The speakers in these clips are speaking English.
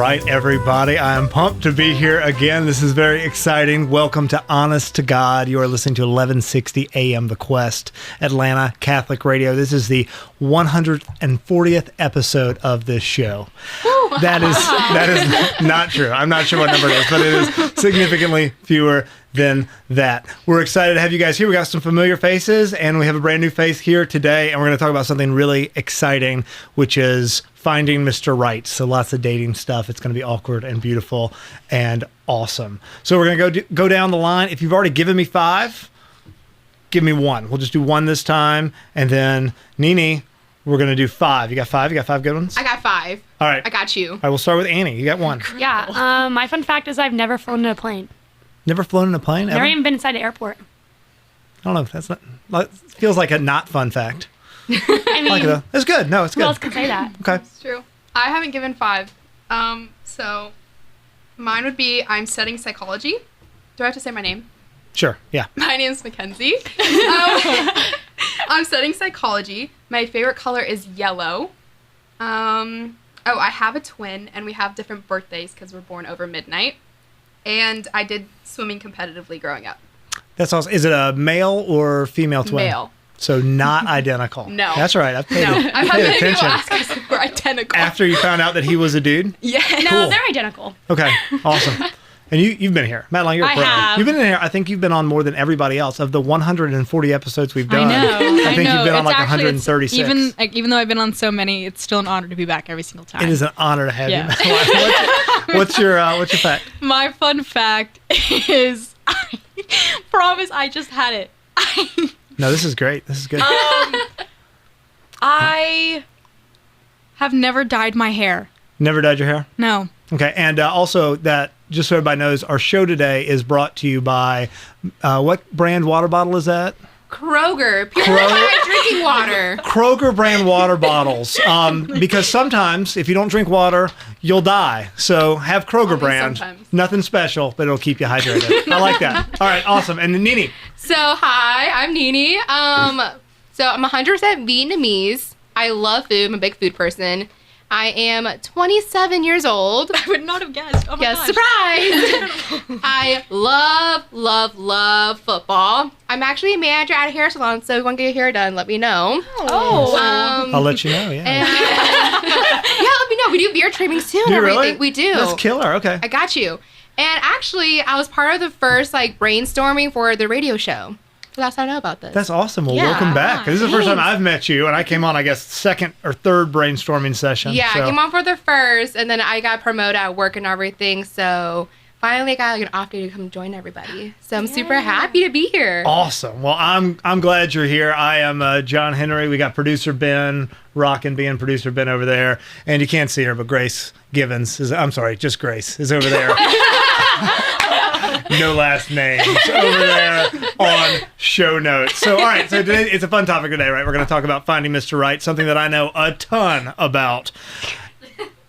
right, everybody. I am pumped to be here again. This is very exciting. Welcome to Honest to God. You are listening to 1160 AM The Quest, Atlanta Catholic Radio. This is the 140th episode of this show. That is not true. I'm not sure what number it is, but it is significantly fewer than that. We're excited to have you guys here. We got some familiar faces, and we have a brand new face here today, and we're going to talk about something really exciting, which is finding Mr. Right. So lots of dating stuff. It's going to be awkward and beautiful and awesome. So we're going to go down the line. If you've already given me 5, give me 1. We'll just do 1 this time, and then Nini, we're going to do 5. You got 5? You got 5 good ones? I got 5. All right. I got you. All right, we'll start with Annie. You got 1. Yeah. My fun fact is I've never flown in a plane. Never flown in a plane? Never ever? even been inside an airport. I don't know. That's not. Feels like a not fun fact. I mean, Like it though. It's good. No, it's who good. else can say that? Okay. It's true. I haven't given 5. So mine would be I'm studying psychology. Do I have to say my name? Sure. Yeah. My name's Mackenzie. I'm studying psychology. My favorite color is yellow. I have a twin, and we have different birthdays because we're born over midnight. And I did swimming competitively growing up. That's awesome. Is it a male or female twin? Male. So not identical. No. That's right. I've paid, I've had paid many people attention. ask us if we're identical. After you found out that he was a dude? Yeah. No, Cool. they're identical. Okay. Awesome. And you've been here. Madeline, you're a I pro. have. You've been in here. I think you've been on more than everybody else. Of the 140 episodes we've done, I think know. you've been on It's like actually- 136. Even though I've been on so many, it's still an honor to be back every single time. It is an honor to have Yeah. you, Madeline. What's your fact? My fun fact is, I promise I just had it. No, this is great. This is good. I have never dyed my hair. Never dyed your hair? No. Okay, and also that, just so everybody knows, our show today is brought to you by, what brand water bottle is that? Kroger. Purified drinking water. Kroger brand water bottles. Because sometimes, if you don't drink water, you'll die. So have Kroger Only brand. sometimes. Nothing special, but it'll keep you hydrated. I like that. All right, awesome. And then Nini. So, hi, I'm Nini. So I'm 100% Vietnamese. I love food. I'm a big food person. I am 27 years old. I would not have guessed. Oh my Yes, gosh. surprise! I love football. I'm actually a manager at a hair salon, so if you want to get your hair done, let me know. Oh. I'll let you know, yeah. And, yeah, let me know. We do beard trimmings too and Do you everything. really? We do. That's killer, okay. I got you. And actually, I was part of the first brainstorming for the radio show. So that's how I know about this. That's awesome. Well, Yeah. welcome back. This is the first time Thanks. I've met you, and I came on, I guess, second or third brainstorming session. Yeah, so. I came on for the first, and then I got promoted at work and everything. So finally, I got an off day to come join everybody. So I'm super happy to be here. Awesome. Well, I'm glad you're here. I am John Henry. We got producer Ben, rockin' being producer Ben over there. And you can't see her, but Grace Givens just Grace is over there. No last names over there on show notes. So, all right. So today, it's a fun topic today, right? We're going to talk about finding Mr. Right, something that I know a ton about.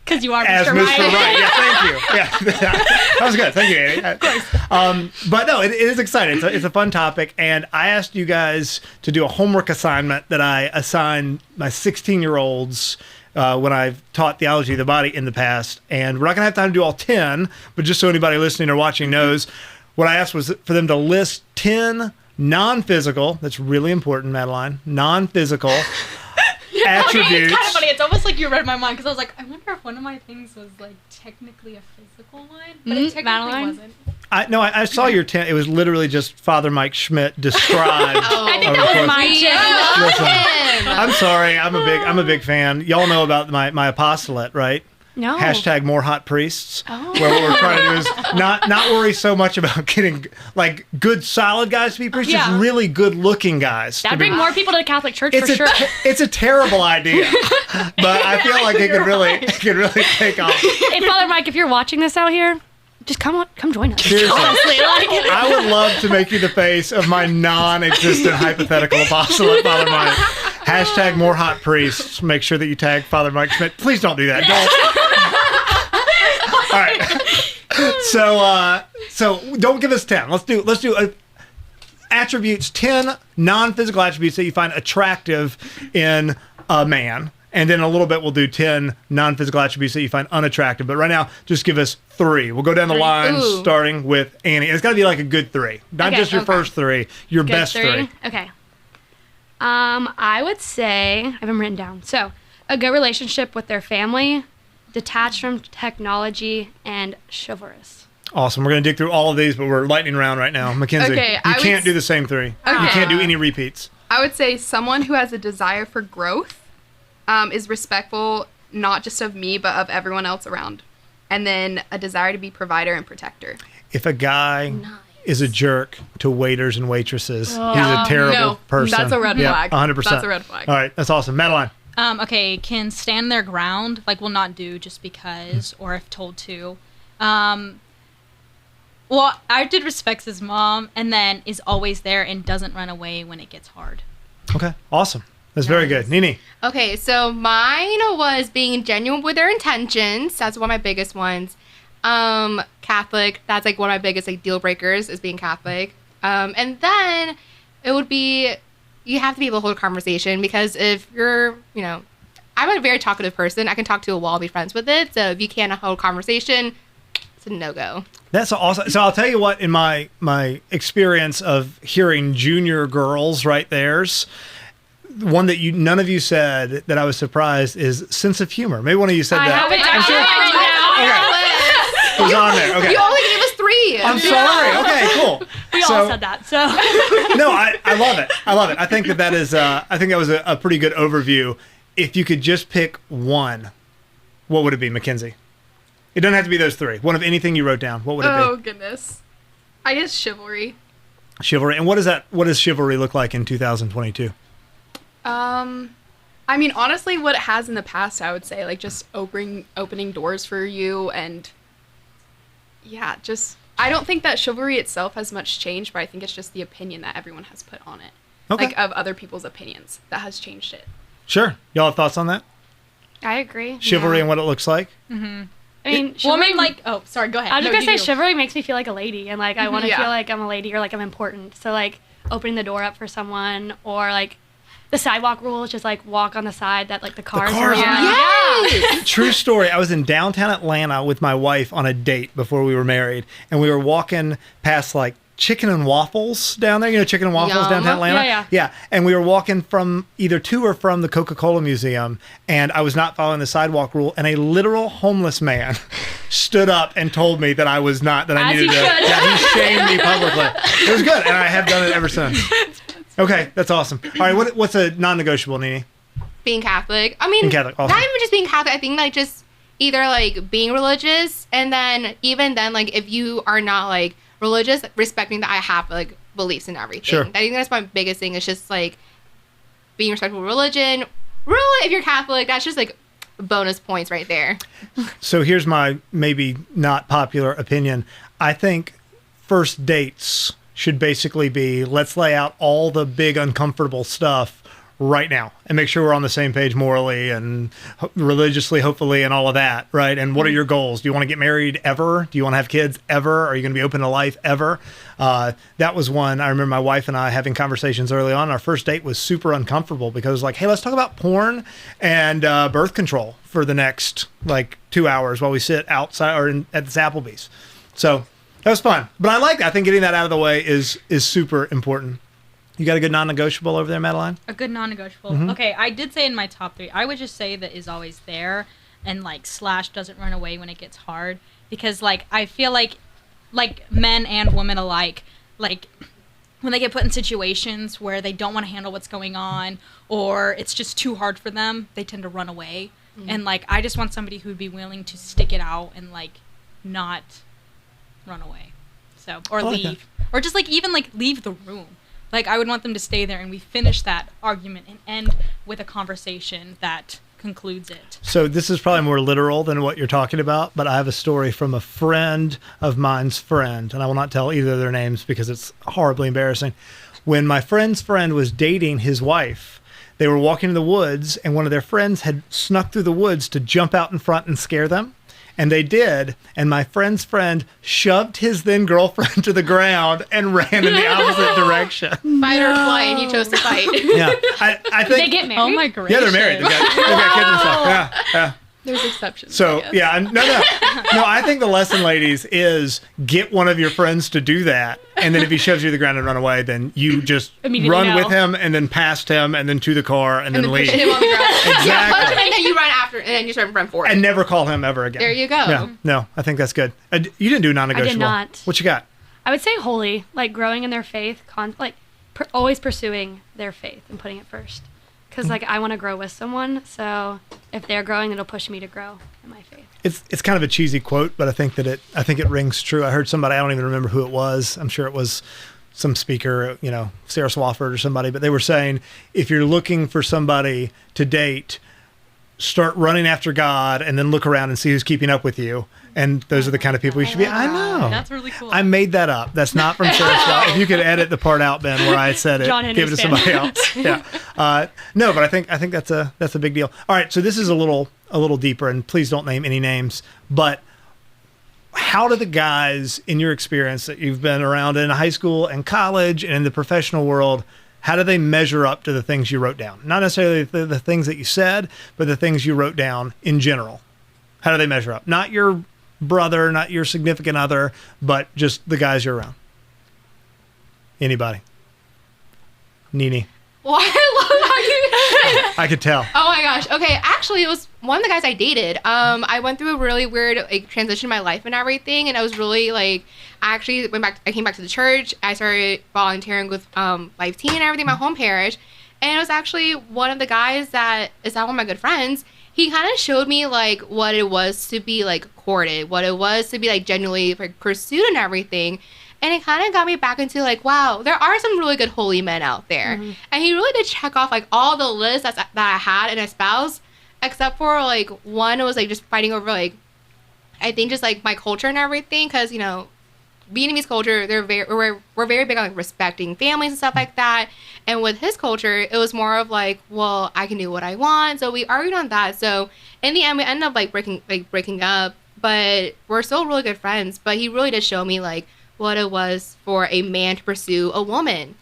Because you are As Mr. Mr. Right. Right. Yeah, thank you. Yeah, that was good. Thank you, Annie. Of course. But no, it is exciting. It's a fun topic, and I asked you guys to do a homework assignment that I assigned my 16-year-olds when I've taught theology of the body in the past, and we're not going to have time to do all 10, but just so anybody listening or watching knows, what I asked was for them to list 10 non-physical, that's really important, Madeline, non-physical attributes. Okay, it's kind of funny. It's almost like you read my mind because I was like, I wonder if one of my things was like technically a physical one, but it technically Madeline? wasn't. I saw your 10. It was literally just Father Mike Schmidt described. I think that was my Listen, Him. I'm sorry. I'm a big fan. Y'all know about my apostolate, right? No. Hashtag more hot priests. Oh. Where what we're trying to do is not worry so much about getting like good solid guys to be priests, just Yeah. really good looking guys. That'd to be- bring more people to the Catholic Church for it's sure. it's a terrible idea, but I feel like it could really take off. Hey, Father Mike, if you're watching this out here, just come join us. Seriously. Honestly, I would love to make you the face of my non-existent hypothetical apostolate, Father Mike. Hashtag more hot priests. Make sure that you tag Father Mike Schmidt. Please don't do that. Don't. All right. So don't give us 10. Let's do attributes, 10 non-physical attributes that you find attractive in a man. And then in a little bit, we'll do 10 non-physical attributes that you find unattractive. But right now, just give us 3. We'll go down the line, Ooh. starting with Annie. It's got to be like a good 3. Not just your first 3, your Good best 3. Okay. I would say, I have them written down. So, a good relationship with their family, detached from technology, and chivalrous. Awesome. We're going to dig through all of these, but we're lightning round right now. Mackenzie, Okay, you I would can't do the same 3. You can't do any repeats. I would say someone who has a desire for growth, is respectful not just of me but of everyone else around, and then a desire to be provider and protector. If a guy is a jerk to waiters and waitresses, he's a terrible No, person. that's a red flag. 100%. That's a red flag. All right, that's awesome. Madeline. Okay, can stand their ground, like will not do just because, or if told to. Well, I did respects his mom, and then is always there and doesn't run away when it gets hard. Okay, awesome. That's very good. Nini. Okay, so mine was being genuine with their intentions. That's one of my biggest ones. Catholic. That's like one of my biggest like deal breakers is being Catholic. And then it would be you have to be able to hold a conversation because if you're, I'm a very talkative person. I can talk to a wall and be friends with it. So if you can't hold a conversation, it's a no-go. That's awesome. So I'll tell you what, in my experience of hearing junior girls write theirs, one that none of you said that I was surprised is sense of humor. Maybe one of you said that. I It was on there. Okay. You only gave us 3. I'm sorry. Okay, cool. We all said that, so. No, I love it. I love it. I think that is. I think that was a pretty good overview. If you could just pick one, what would it be, Mackenzie? It doesn't have to be those 3. One of anything you wrote down. What would it be? Oh goodness, I guess chivalry. Chivalry. And what is that? What does chivalry look like in 2022? I mean, honestly, what it has in the past, I would say, like just opening doors for you, and yeah, just I don't think that chivalry itself has much changed, but I think it's just the opinion that everyone has put on it, Okay. like of other people's opinions that has changed it. Sure. Y'all have thoughts on that? I agree. Chivalry and what it looks like? I mean, Well, I chivalry, mean, like, oh, sorry, go ahead. I was No, just gonna you say do. chivalry makes me feel like a lady, and like I want to Yeah. feel like I'm a lady or like I'm important. So like opening the door up for someone, or like the sidewalk rule is just like walk on the side that like the cars are cars on. are- True story. I was in downtown Atlanta with my wife on a date before we were married, and we were walking past like Chicken and Waffles down there. You know, Chicken and Waffles Yum. downtown Atlanta? Yeah. And we were walking from either to or from the Coca-Cola Museum, and I was not following the sidewalk rule, and a literal homeless man stood up and told me that I was not, that I As needed he to. should. Yeah, he shamed me publicly. It was good, and I have done it ever since. Okay, that's awesome. All right, what's a non-negotiable, Nini? Being Catholic. I mean, Being Catholic, awesome. not even just being Catholic. I think like just either like being religious, and then even then like if you are not like religious, respecting that I have like beliefs and everything. Sure. I think that's my biggest thing. It's just like being respectful of religion. Really, if you're Catholic, that's just like bonus points right there. So here's my maybe not popular opinion. I think first dates should basically be, let's lay out all the big uncomfortable stuff right now and make sure we're on the same page morally and religiously, hopefully, and all of that, right? And what are your goals? Do you want to get married ever? Do you want to have kids ever? Are you going to be open to life ever? That was one. I remember my wife and I having conversations early on. Our first date was super uncomfortable because it was like, hey, let's talk about porn and birth control for the next like 2 hours while we sit outside or at this Applebee's. So that was fun. But I like that. I think getting that out of the way is super important. You got a good non-negotiable over there, Madeline? A good non-negotiable. Okay, I did say in my top 3, I would just say that is always there, and like / doesn't run away when it gets hard, because like I feel like men and women alike, like when they get put in situations where they don't want to handle what's going on or it's just too hard for them, they tend to run away. And like I just want somebody who'd be willing to stick it out and like not run away. So or like leave. Or just like even like leave the room. Like, I would want them to stay there and we finish that argument and end with a conversation that concludes it. So this is probably more literal than what you're talking about, but I have a story from a friend of mine's friend, and I will not tell either of their names because it's horribly embarrassing. When my friend's friend was dating his wife, they were walking in the woods, and one of their friends had snuck through the woods to jump out in front and scare them. And they did. And my friend's friend shoved his then girlfriend to the ground and ran in the opposite direction. Fight or flight, and he chose to fight. Yeah. I Did they think. get married? Oh my gracious. Yeah, they're married. They've got kids and stuff. Yeah. Yeah. There's exceptions. So I guess. yeah, no. I think the lesson, ladies, is get one of your friends to do that, and then if he shoves you to the ground and run away, then you just Immediately run no. with him, and then past him, and then to the car, and then Push leave, him on the ground. Exactly. And then you run after, and then you start run forward. and never call him ever again. There you go. Yeah, no, I think that's good. You didn't do non-negotiable. not. What you got? I would say holy, like growing in their faith, always pursuing their faith and putting it first. Because like I want to grow with someone, so if they're growing, it'll push me to grow in my faith. It's kind of a cheesy quote, but I think it rings true. I heard somebody, I don't even remember who it was. I'm sure it was some speaker, Sarah Swafford or somebody, but they were saying if you're looking for somebody to date, start running after God and then look around and see who's keeping up with you. And those are the kind of people you should be. I know. That's really cool. I made that up. That's not from Sarah Swafford. If you could edit the part out, Ben, where I said it, John give it to Henry's somebody else. Yeah. No, but I think that's a big deal. All right, so this is a little deeper, and please don't name any names. But how do the guys, in your experience that you've been around in high school and college and in the professional world, how do they measure up to the things you wrote down? Not necessarily the things that you said, but the things you wrote down in general. How do they measure up? Not your brother, not your significant other, but just the guys you're around. Anybody? Nene. Well, I love how you. I could tell. Oh my gosh. Okay, actually, it was one of the guys I dated. I went through a really weird transition in my life and everything, and I was really I actually I came back to the church. I started volunteering with Life Teen and everything, my home parish, and it was actually one of the guys that is now one of my good friends. He kind of showed me what it was to be courted, what it was to be genuinely pursued and everything. And it kind of got me back into wow, there are some really good holy men out there. Mm-hmm. And he really did check off all the lists that I had in a spouse, except for one was just fighting over I think just my culture and everything, because Vietnamese culture, we're very big on respecting families and stuff like that. And with his culture, it was more of well, I can do what I want. So we argued on that. So in the end, we ended up breaking up, but we're still really good friends. But he really did show me what it was for a man to pursue a woman,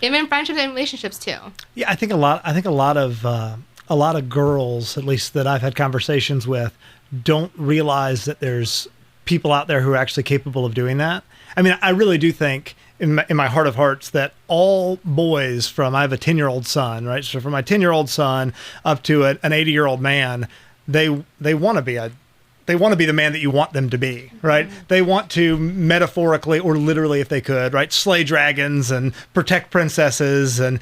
even in friendships and relationships too. Yeah, I think a lot of girls, at least that I've had conversations with, don't realize that there's people out there who are actually capable of doing that. I mean, I really do think in my heart of hearts that all boys I have a 10-year-old son, right? So from my 10-year-old son up to an 80-year-old man, they want to be the man that you want them to be, right? Mm-hmm. They want to metaphorically or literally, if they could, right, slay dragons and protect princesses and,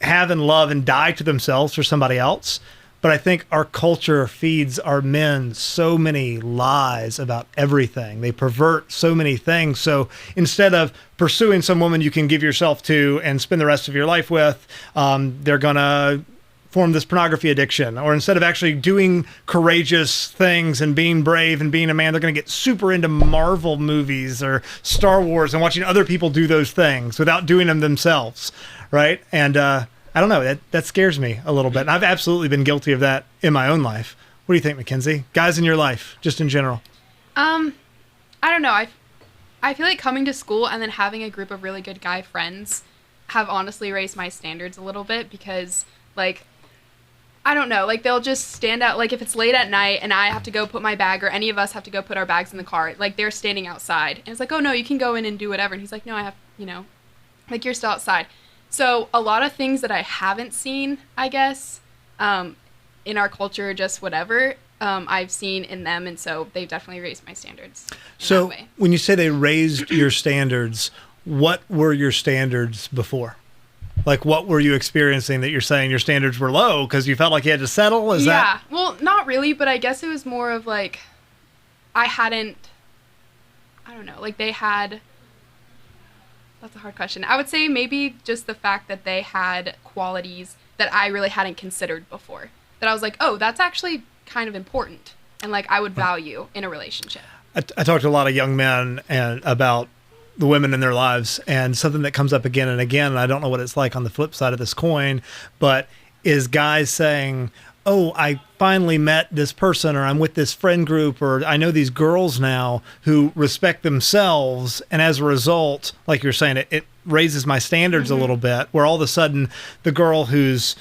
have and love and die to themselves for somebody else. But I think our culture feeds our men so many lies about everything. They pervert so many things. So instead of pursuing some woman you can give yourself to and spend the rest of your life with, they're going to form this pornography addiction. Or instead of actually doing courageous things and being brave and being a man, they're going to get super into Marvel movies or Star Wars and watching other people do those things without doing them themselves, right? And I don't know, that scares me a little bit. And I've absolutely been guilty of that in my own life. What do you think, Mackenzie? Guys in your life, just in general. I don't know. I feel like coming to school and then having a group of really good guy friends have honestly raised my standards a little bit, because I don't know, they'll just stand out, if it's late at night and I have to go put my bag, or any of us have to go put our bags in the car, they're standing outside. And it's oh no, you can go in and do whatever. And he's no, I have, you're still outside. So a lot of things that I haven't seen, I guess, in our culture, just whatever, I've seen in them. And so they've definitely raised my standards. So when you say they raised your standards, what were your standards before? What were you experiencing that you're saying your standards were low because you felt like you had to settle? Yeah, well, not really, but I guess it was more of I don't know, they had... That's a hard question. I would say maybe just the fact that they had qualities that I really hadn't considered before. That I was oh, that's actually kind of important and I would value in a relationship. I talk to a lot of young men about the women in their lives, and something that comes up again and again, and I don't know what it's like on the flip side of this coin, but is guys saying, oh, I finally met this person, or I'm with this friend group, or I know these girls now who respect themselves. And as a result, like you're saying, it raises my standards a little bit, where all of a sudden the girl who's,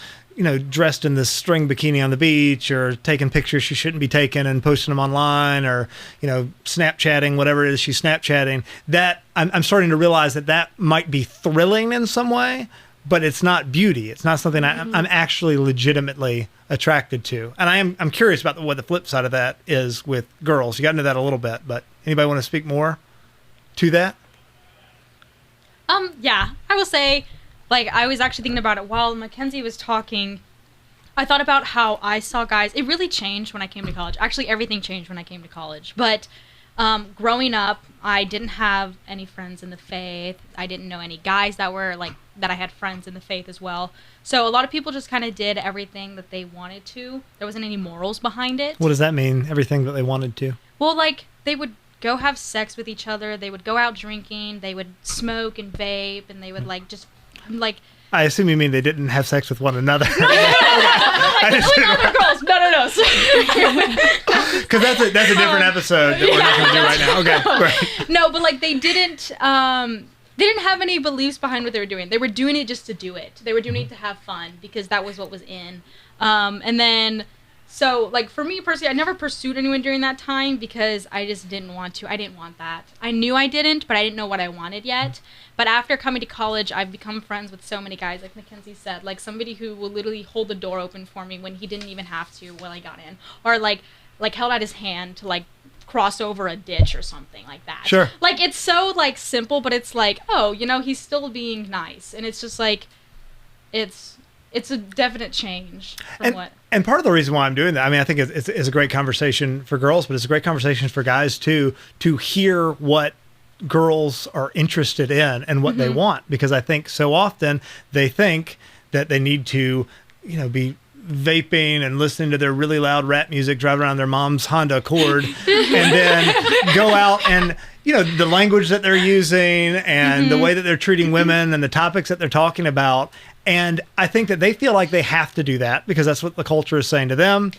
dressed in this string bikini on the beach, or taking pictures she shouldn't be taking and posting them online, or, Snapchatting, whatever it is she's Snapchatting, that I'm starting to realize that might be thrilling in some way, but it's not beauty. It's not something I'm actually legitimately attracted to. And I'm curious about what the flip side of that is with girls. You got into that a little bit, but anybody want to speak more to that? Yeah, I will say, I was actually thinking about it while Mackenzie was talking. I thought about how I saw guys. It really changed when I came to college. Actually, everything changed when I came to college. But growing up, I didn't have any friends in the faith. I didn't know any guys that were that I had friends in the faith as well. So a lot of people just kind of did everything that they wanted to. There wasn't any morals behind it. What does that mean, everything that they wanted to? Well, they would go have sex with each other. They would go out drinking. They would smoke and vape, and they would just I assume you mean they didn't have sex with one another. Other girls. No. Because that's a different episode that we're not going to do right now. Okay, great. No, but they didn't have any beliefs behind what they were doing. They were doing it just to do it. They were doing it to have fun because that was what was in. And then, so for me personally, I never pursued anyone during that time because I just didn't want to. I didn't want that. I knew I didn't, but I didn't know what I wanted yet. But after coming to college, I've become friends with so many guys, like Mackenzie said, somebody who will literally hold the door open for me when he didn't even have to when I got in, or held out his hand to cross over a ditch or something like that. Sure. It's so simple, but it's oh, he's still being nice, and it's just it's a definite change from what. And part of the reason why I'm doing that, I think it's a great conversation for girls, but it's a great conversation for guys too, to hear what girls are interested in and what they want, because I think so often they think that they need to, be vaping and listening to their really loud rap music, driving around their mom's Honda Accord, and then go out and, the language that they're using and the way that they're treating women and the topics that they're talking about. And I think that they feel like they have to do that because that's what the culture is saying to them.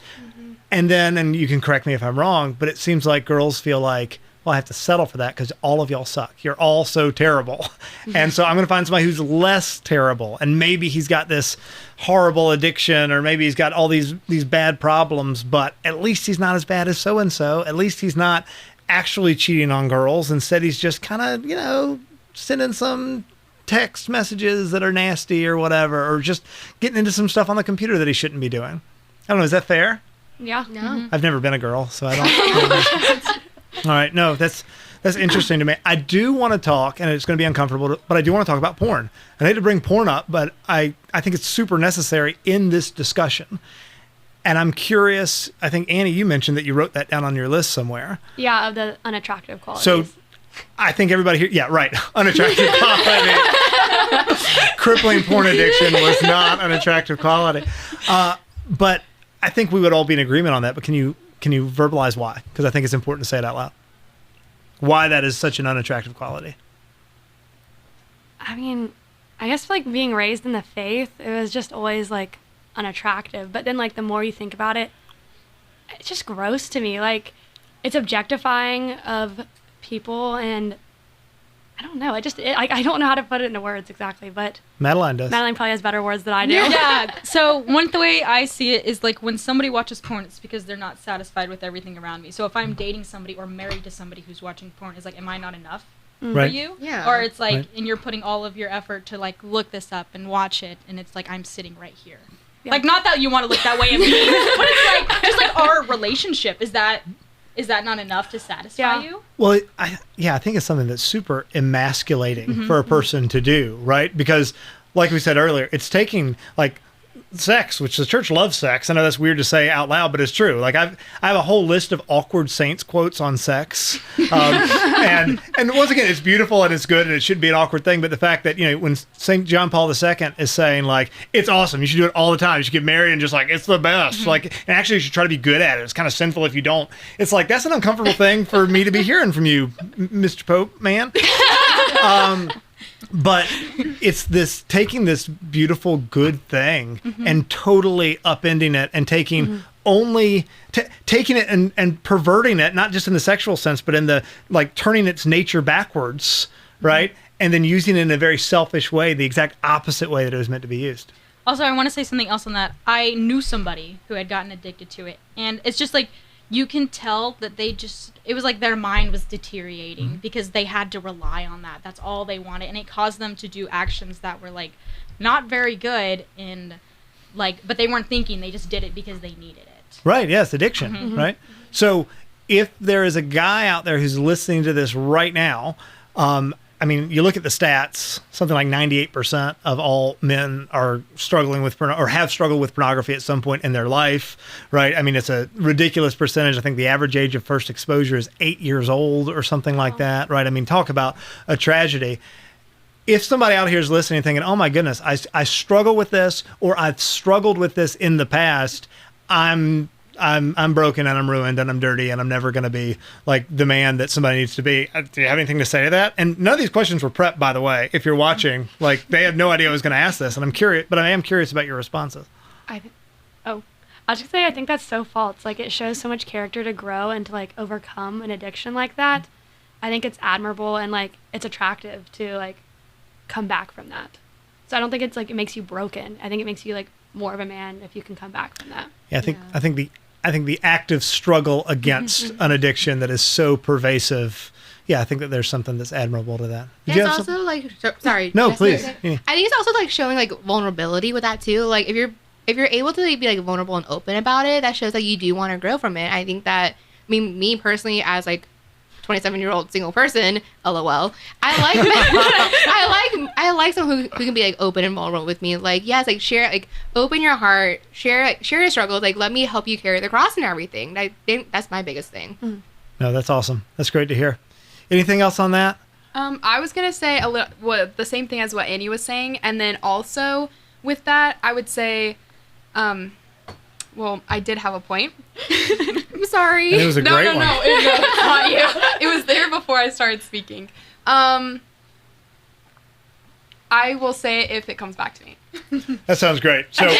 And then, and you can correct me if I'm wrong, but it seems like girls feel like, well, I have to settle for that because all of y'all suck. You're all so terrible. And so I'm going to find somebody who's less terrible. And maybe he's got this horrible addiction, or maybe he's got all these bad problems, but at least he's not as bad as so-and-so. At least he's not actually cheating on girls. Instead, he's just kind of, sending some text messages that are nasty or whatever, or just getting into some stuff on the computer that he shouldn't be doing. I don't know. Is that fair? Yeah. No. I've never been a girl, so I don't. All right. No, that's interesting to me. I do want to talk, and it's going to be uncomfortable, but I do want to talk about porn. I hate to bring porn up, but I think it's super necessary in this discussion. And I'm curious, I think, Annie, you mentioned that you wrote that down on your list somewhere. Yeah, of the unattractive qualities. So I think everybody here, yeah, right. Unattractive quality. Crippling porn addiction was not an attractive quality. But I think we would all be in agreement on that. But can you verbalize why? Because I think it's important to say it out loud. Why that is such an unattractive quality. I guess being raised in the faith, it was just always unattractive. But then the more you think about it, it's just gross to me. It's objectifying of people, and I don't know. I don't know how to put it into words exactly, but Madeline does. Madeline probably has better words than I do. Yeah. So one the way I see it is when somebody watches porn, it's because they're not satisfied with everything around me. So if I'm dating somebody or married to somebody who's watching porn, it's am I not enough for you? Yeah. Or it's Right. and you're putting all of your effort to look this up and watch it, and it's I'm sitting right here. Yeah. Not that you want to look that way at me, but it's just our relationship. Is that not enough to satisfy you? Well, I think it's something that's super emasculating for a person to do, right? Because, like we said earlier, it's taking sex, which the church loves sex. I know that's weird to say out loud, but it's true. I have a whole list of awkward saints quotes on sex, and once again, it's beautiful and it's good and it should be an awkward thing. But the fact that when Saint John Paul II is saying it's awesome, you should do it all the time. You should get married and just it's the best. And actually, you should try to be good at it. It's kind of sinful if you don't. It's that's an uncomfortable thing for me to be hearing from you, Mr. Pope man. But it's this taking this beautiful good thing and totally upending it and taking only taking it and perverting it, not just in the sexual sense, but in the like turning its nature backwards, right? And then using it in a very selfish way, the exact opposite way that it was meant to be used. Also, I want to say something else on that. I knew somebody who had gotten addicted to it, and it's just like you can tell that it was like their mind was deteriorating because they had to rely on that. That's all they wanted, and it caused them to do actions that were like not very good and like, but they weren't thinking, they just did it because they needed it. Right, yes, addiction, right? So if there is a guy out there who's listening to this right now, I mean, you look at the stats, something like 98% of all men are struggling with or have struggled with pornography at some point in their life, right? I mean, it's a ridiculous percentage. I think the average age of first exposure is 8 years old or something like that, right? I mean, talk about a tragedy. If somebody out here is listening thinking, oh my goodness, I struggle with this, or I've struggled with this in the past, I'm broken and I'm ruined and I'm dirty and I'm never going to be like the man that somebody needs to be. Do you have anything to say to that? And none of these questions were prepped, by the way. If you're watching, like they had no idea I was going to ask this, and I'm curious, but I am curious about your responses. I was just say I think that's so false. Like it shows so much character to grow and to like overcome an addiction like that. I think it's admirable and like it's attractive to like come back from that. So I don't think it's like it makes you broken. I think it makes you like more of a man if you can come back from that. Yeah, I think the active struggle against an addiction that is so pervasive. Yeah, I think that there's something that's admirable to that. It's also like sorry. No, please. I think it's also like showing like vulnerability with that too. Like if you're able to like, be like vulnerable and open about it, that shows that you do want to grow from it. I think that me personally as like 27-year-old single person, LOL. I like someone who can be like open and vulnerable with me. Like yes, like share, like open your heart, share your struggles. Like let me help you carry the cross and everything. I think that's my biggest thing. No, that's awesome. That's great to hear. Anything else on that? I was gonna say the same thing as what Annie was saying, and then also with that, I would say, well, I did have a point. I'm sorry. And it was a great one. No, it was not you. It was there before I started speaking. I will say it if it comes back to me. That sounds great. So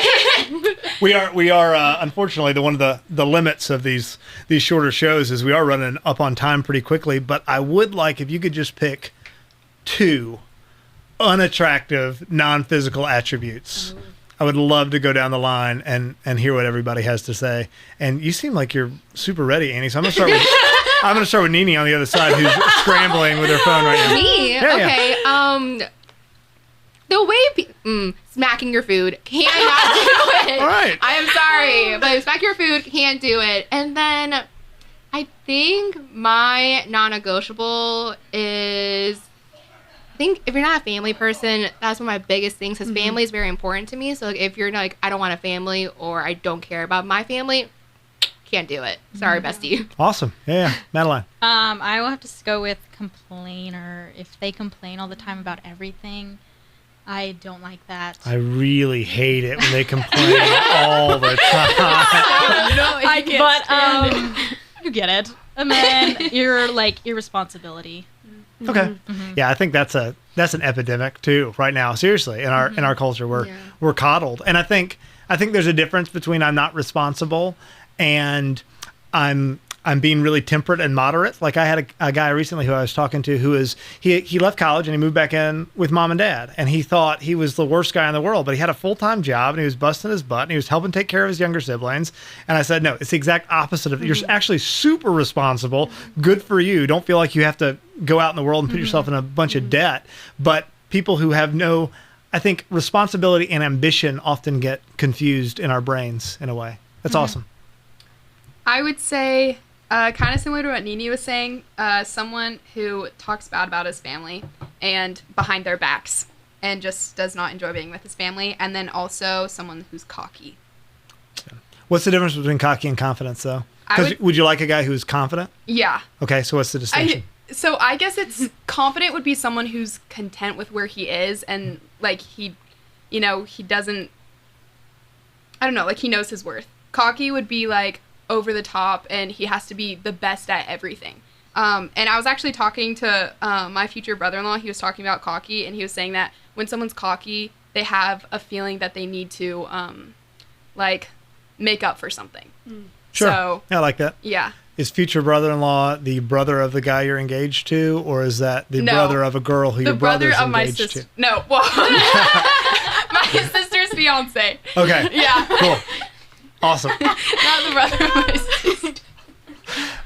we are unfortunately one of the limits of these shorter shows is we are running up on time pretty quickly. But I would like if you could just pick 2 unattractive non-physical attributes. I would love to go down the line and hear what everybody has to say. And you seem like you're super ready, Annie. So I'm gonna start with Nini on the other side, who's scrambling with her phone right now. Me? Yeah, okay. Yeah. The way smacking your food cannot do it. All right. I am sorry, but smack your food can't do it. And then I think my non-negotiable is, I think if you're not a family person, that's one of my biggest things because family is very important to me. So like, if you're not, like, I don't want a family or I don't care about my family, can't do it. Sorry, bestie. Awesome. Yeah. Madeline. I will have to go with complainer. If they complain all the time about everything, I don't like that. I really hate it when they complain all the time. No, I can't. You get it. And then you're like irresponsibility. Okay. Yeah, I think that's an epidemic too right now. Seriously, in our culture, we're coddled, and I think there's a difference between I'm not responsible and I'm being really temperate and moderate. Like I had a guy recently who I was talking to who is he left college and he moved back in with mom and dad, and he thought he was the worst guy in the world, but he had a full-time job and he was busting his butt and he was helping take care of his younger siblings. And I said, no, it's the exact opposite of you're actually super responsible. Good for you. Don't feel like you have to go out in the world and put yourself in a bunch of debt. But people who have I think responsibility and ambition often get confused in our brains in a way. That's awesome. I would say, kind of similar to what Nini was saying, someone who talks bad about his family and behind their backs and just does not enjoy being with his family. And then also someone who's cocky. What's the difference between cocky and confidence, though? Because would you like a guy who's confident? Yeah. Okay, so what's the distinction? So I guess it's confident would be someone who's content with where he is and like he doesn't, I don't know, like he knows his worth. Cocky would be like over the top and he has to be the best at everything. And I was actually talking to my future brother-in-law. He was talking about cocky, and he was saying that when someone's cocky, they have a feeling that they need to, like, make up for something. Sure. So, I like that. yeah. Is future brother-in-law the brother of the guy you're engaged to, or is that the brother of a girl who your brother's of my engaged sister. to? No, well, my sister's fiance. Okay. Yeah. Cool. Awesome. Not the brother of my sister.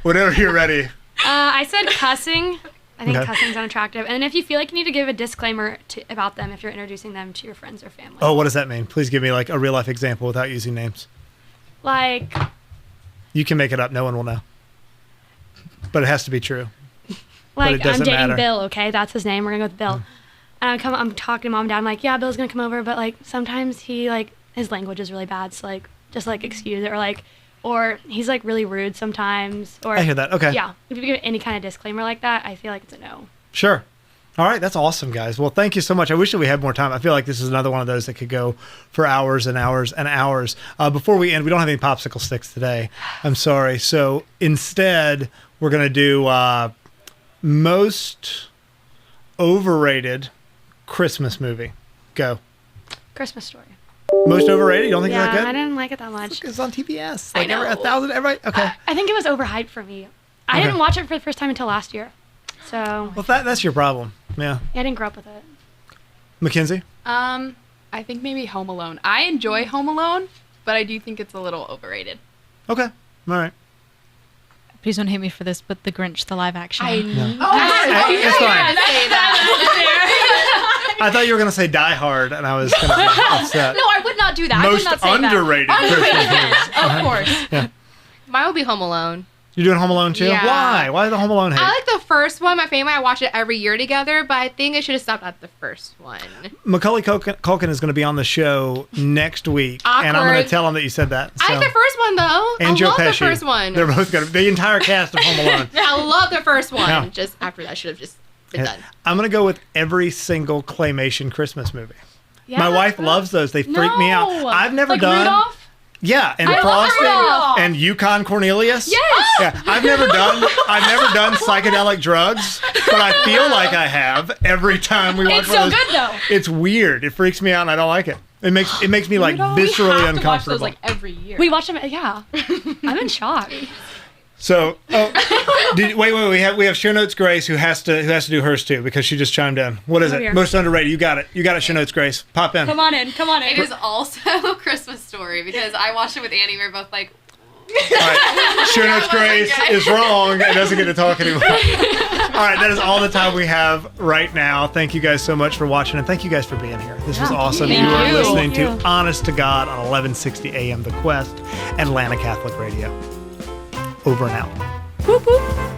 Whenever you're ready. I said cussing. I think Okay. cussing's unattractive. And if you feel like you need to give a disclaimer about them if you're introducing them to your friends or family. Oh, what does that mean? Please give me like a real life example without using names. Like, You can make it up. No one will know. But it has to be true. like it doesn't I'm dating matter. Bill, okay? That's his name. We're going to go with Bill. And I'm talking to mom and dad. I'm like, yeah, Bill's going to come over. But, like, sometimes he, like, his language is really bad. So, like, just, like, excuse it. Or, like, or he's, like, really rude sometimes. Or I hear that. Okay. Yeah. If you give any kind of disclaimer like that, I feel like it's a no. Sure. All right. That's awesome, guys. Well, thank you so much. I wish that we had more time. I feel like this is another one of those that could go for hours and hours and hours. Before we end, we don't have any popsicle sticks today. I'm sorry. So instead, we're going to do most overrated Christmas movie. Go. Christmas Story. Most overrated? You don't think Yeah, it's that I good? didn't like it that much. It's on TBS. I Like know. 1,000, everybody. Okay. I think it was overhyped for me. I Okay. didn't watch it for the first time until last year. So, Well, that's your problem. Yeah. yeah, I didn't grow up with it. Mackenzie? I think maybe Home Alone. I enjoy Home Alone, but I do think it's a little overrated. Okay. All right. Please don't hate me for this, but The Grinch, the live action. I know. It's fine. Say that. I thought you were going to say Die Hard, and I was going to be upset. No, I would not do that. I would Most not say underrated that. Christmas movie. Of course. Mine will be Home Alone. You're doing Home Alone too? Yeah. Why? Why the Home Alone hate? I like the first one. My family, I watch it every year together, but I think I should have stopped at the first one. Macaulay Culkin is going to be on the show next week, and I'm going to Awkward. tell him that you said that. I like the first one though. And I Joe love Pesci. the first one. They're both going to the entire cast of Home Alone. I love the first one. Yeah. Just after that, should have just been done. I'm going to go with every single claymation Christmas movie. Yeah. My wife loves those. They freak me out. No. I've never Like done. Rudolph? Yeah, and I love Frosty Rudolph. and Yukon Cornelius. Yes. Yeah, I've never done psychedelic drugs, but I feel like I have every time we watch It's one so of those. good though. It's weird. It freaks me out, and I don't like it. It makes me like We viscerally have to watch uncomfortable. those like every year. We watched them. Yeah. I'm in shock. So, wait. We have show notes Grace who has to do hers too because she just chimed in. What is Oh, it? dear. Most underrated. You got it. Show notes Grace. Pop in. Come on in. It is also Christmas Story because I watched it with Annie. We were both like, All right. Show notes Grace is wrong and doesn't get to talk anymore. All right, that is all the time we have right now. Thank you guys so much for watching, and thank you guys for being here. This was awesome. Thank You are you. listening Thank to you. Honest to God on 1160 AM The Quest, Atlanta Catholic Radio. Over and out. Whoop, whoop.